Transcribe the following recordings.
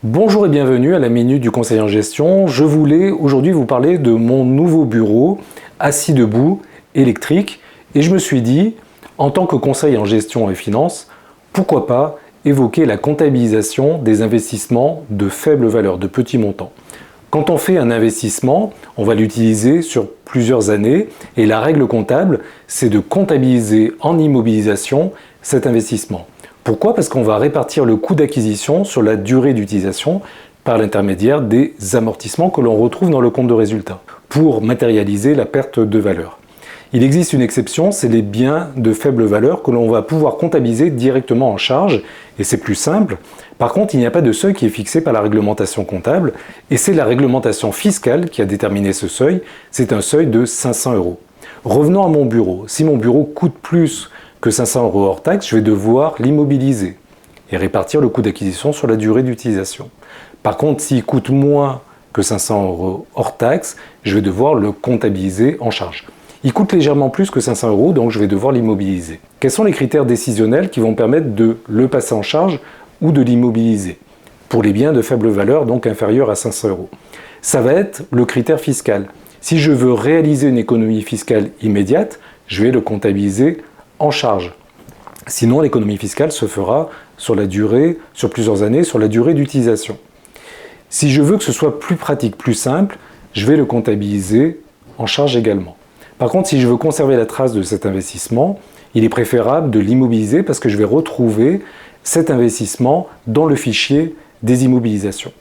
Bonjour et bienvenue à la Minute du Conseil en Gestion. Je voulais aujourd'hui vous parler de mon nouveau bureau assis debout, électrique. Et je me suis dit, en tant que conseil en gestion et finance, pourquoi pas évoquer la comptabilisation des investissements de faible valeur, de petits montants. Quand on fait un investissement, on va l'utiliser sur plusieurs années et la règle comptable, c'est de comptabiliser en immobilisation cet investissement. Pourquoi? Parce qu'on va répartir le coût d'acquisition sur la durée d'utilisation par l'intermédiaire des amortissements que l'on retrouve dans le compte de résultat pour matérialiser la perte de valeur. Il existe une exception, c'est les biens de faible valeur que l'on va pouvoir comptabiliser directement en charge et c'est plus simple. Par contre, il n'y a pas de seuil qui est fixé par la réglementation comptable et c'est la réglementation fiscale qui a déterminé ce seuil, c'est un seuil de 500 €. Revenons à mon bureau. Si mon bureau coûte plus que 500 € hors taxe, je vais devoir l'immobiliser et répartir le coût d'acquisition sur la durée d'utilisation. Par contre, s'il coûte moins que 500 € hors taxe, je vais devoir le comptabiliser en charge. Il coûte légèrement plus que 500 €, donc je vais devoir l'immobiliser. Quels sont les critères décisionnels qui vont permettre de le passer en charge ou de l'immobiliser pour les biens de faible valeur, donc inférieurs à 500 €? Ça va être le critère fiscal. Si je veux réaliser une économie fiscale immédiate, je vais le comptabiliser en charge. Sinon, l'économie fiscale se fera sur la durée, sur plusieurs années, sur la durée d'utilisation. Si je veux que ce soit plus pratique, plus simple, je vais le comptabiliser en charge également. Par contre, si je veux conserver la trace de cet investissement, il est préférable de l'immobiliser parce que je vais retrouver cet investissement dans le fichier des immobilisations.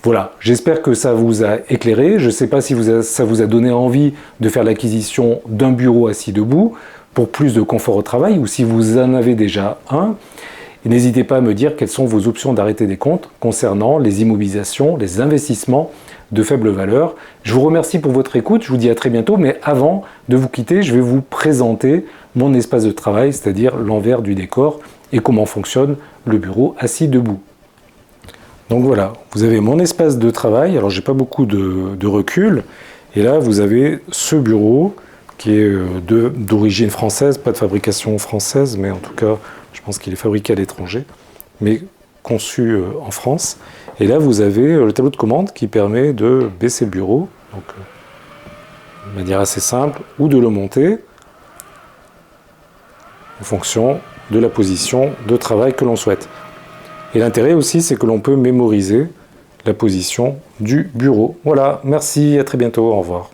Voilà, j'espère que ça vous a éclairé. Je ne sais pas si ça vous a donné envie de faire l'acquisition d'un bureau assis debout pour plus de confort au travail ou si vous en avez déjà un. Et n'hésitez pas à me dire quelles sont vos options d'arrêter des comptes concernant les immobilisations, les investissements de faible valeur. Je vous remercie pour votre écoute, je vous dis à très bientôt, mais avant de vous quitter, je vais vous présenter mon espace de travail, c'est-à-dire l'envers du décor et comment fonctionne le bureau assis debout. Donc voilà, vous avez mon espace de travail, alors j'ai pas beaucoup de recul, et là vous avez ce bureau qui est d'origine française, pas de fabrication française, mais en tout cas je pense qu'il est fabriqué à l'étranger, mais conçu en France. Et là vous avez le tableau de commande qui permet de baisser le bureau, donc de manière assez simple, ou de le monter en fonction de la position de travail que l'on souhaite. Et l'intérêt aussi, c'est que l'on peut mémoriser la position du bureau. Voilà, merci, à très bientôt, au revoir.